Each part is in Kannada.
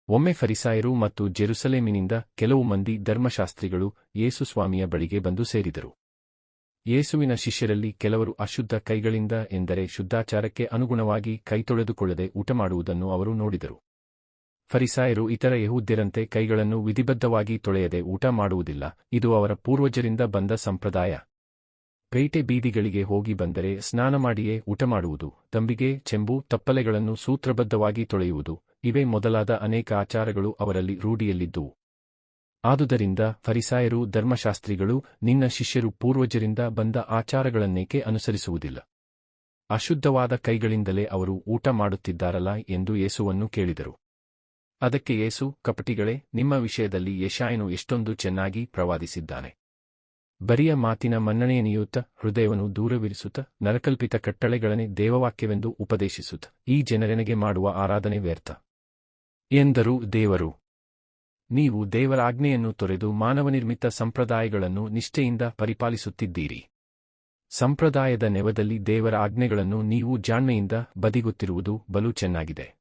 ಒಮ್ಮೆ ಫರಿಸಾಯರು ಮತ್ತು ಜೆರುಸಲೇಮಿನಿಂದ ಕೆಲವು ಮಂದಿ ಧರ್ಮಶಾಸ್ತ್ರಿಗಳು ಯೇಸು ಸ್ವಾಮಿಯ ಬಳಿಗೆ ಬಂದು ಸೇರಿದರು. ಯೇಸುವಿನ ಶಿಷ್ಯರಲ್ಲಿ ಕೆಲವರು ಅಶುದ್ಧ ಕೈಗಳಿಂದ ಎಂದರೆ ಶುದ್ಧಾಚಾರಕ್ಕೆ ಅನುಗುಣವಾಗಿ ಕೈತೊಳೆದುಕೊಳ್ಳದೆ ಊಟಮಾಡುವುದನ್ನು ಅವರು ನೋಡಿದರು. ಫರಿಸಾಯರು ಇತರ ಯೆಹೂದ್ಯರಂತೆ ಕೈಗಳನ್ನು ವಿಧಿಬದ್ಧವಾಗಿ ತೊಳೆಯದೆ ಊಟ ಮಾಡುವುದಿಲ್ಲ, ಇದು ಅವರ ಪೂರ್ವಜರಿಂದ ಬಂದ ಸಂಪ್ರದಾಯ. ಪೇಟೆ ಬೀದಿಗಳಿಗೆ ಹೋಗಿ ಬಂದರೆ ಸ್ನಾನ ಮಾಡಿಯೇ ಊಟಮಾಡುವುದು, ತಂಬಿಗೆ, ಚೆಂಬು, ತಪ್ಪಲೆಗಳನ್ನು ಸೂತ್ರಬದ್ಧವಾಗಿ ತೊಳೆಯುವುದು, ಇವೇ ಮೊದಲಾದ ಅನೇಕ ಆಚಾರಗಳು ಅವರಲ್ಲಿ ರೂಢಿಯಲ್ಲಿದ್ದುವು. ಆದುದರಿಂದ ಫರಿಸಾಯರು ಧರ್ಮಶಾಸ್ತ್ರಿಗಳು, ನಿನ್ನ ಶಿಷ್ಯರು ಪೂರ್ವಜರಿಂದ ಬಂದ ಆಚಾರಗಳನ್ನೇಕೆ ಅನುಸರಿಸುವುದಿಲ್ಲ? ಅಶುದ್ಧವಾದ ಕೈಗಳಿಂದಲೇ ಅವರು ಊಟ ಮಾಡುತ್ತಿದ್ದಾರಲ್ಲ ಎಂದು ಯೇಸುವನ್ನು ಕೇಳಿದರು. ಅದಕ್ಕೆ ಯೇಸು, ಕಪಟಿಗಳೇ, ನಿಮ್ಮ ವಿಷಯದಲ್ಲಿ ಯೆಶಾಯನು ಎಷ್ಟೊಂದು ಚೆನ್ನಾಗಿ ಪ್ರವಾದಿಸಿದ್ದಾನೆ. ಬರಿಯ ಮಾತಿನ ಮನ್ನಣೆಯನ್ನಿಯುತ್ತ ಹೃದಯವನ್ನು ದೂರವಿರಿಸುತ್ತ ನರಕಲ್ಪಿತ ಕಟ್ಟಳೆಗಳನ್ನೇ ದೇವವಾಕ್ಯವೆಂದು ಉಪದೇಶಿಸುತ್ತ ಈ ಜನರೆನಗೆ ಮಾಡುವ ಆರಾಧನೆ ವ್ಯರ್ಥ ಎಂದರು ದೇವರು. ನೀವು ದೇವರ ಆಜ್ಞೆಯನ್ನು ತೊರೆದು ಮಾನವನಿರ್ಮಿತ ಸಂಪ್ರದಾಯಗಳನ್ನು ನಿಷ್ಠೆಯಿಂದ ಪರಿಪಾಲಿಸುತ್ತಿದ್ದೀರಿ. ಸಂಪ್ರದಾಯದ ನೆವದಲ್ಲಿ ದೇವರ ಆಜ್ಞೆಗಳನ್ನು ನೀವು ಜಾಣ್ಮೆಯಿಂದ ಬದಿಗೊತ್ತಿರುವುದು ಬಲು ಚೆನ್ನಾಗಿದೆ.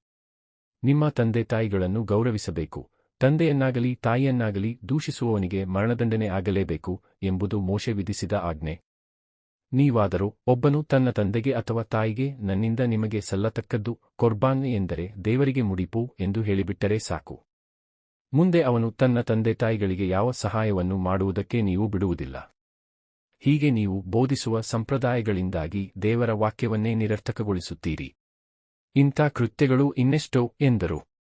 ನಿಮ್ಮ ತಂದೆ ತಾಯಿಗಳನ್ನು ಗೌರವಿಸಬೇಕು, ತಂದೆಯನ್ನಾಗಲಿ ತಾಯಿಯನ್ನಾಗಲಿ ದೂಷಿಸುವವನಿಗೆ ಮರಣದಂಡನೆ ಆಗಲೇಬೇಕು ಎಂಬುದು ಮೋಶೆ ವಿಧಿಸಿದ ಆಜ್ಞೆ. ನೀವಾದರೋ ಒಬ್ಬನು ತನ್ನ ತಂದೆಗೆ ಅಥವಾ ತಾಯಿಗೆ, ನನ್ನಿಂದ ನಿಮಗೆ ಸಲ್ಲತಕ್ಕದ್ದು ಕೊರ್ಬಾನ್ ಎಂದರೆ ದೇವರಿಗೆ ಮುಡಿಪು ಎಂದು ಹೇಳಿಬಿಟ್ಟರೆ ಸಾಕು. ಮುಂದೆ ಅವನು ತನ್ನ ತಂದೆ ತಾಯಿಗಳಿಗೆ ಯಾವ ಸಹಾಯವನ್ನು ಮಾಡುವುದಕ್ಕೆ ನೀವು ಬಿಡುವುದಿಲ್ಲ. ಹೀಗೆ ನೀವು ಬೋಧಿಸುವ ಸಂಪ್ರದಾಯಗಳಿಂದಾಗಿ ದೇವರ ವಾಕ್ಯವನ್ನೇ ನಿರರ್ಥಕಗೊಳಿಸುತ್ತೀರಿ. ಇಂಥ ಕೃತ್ಯಗಳು ಇನ್ನೆಷ್ಟೋ ಎಂದರು.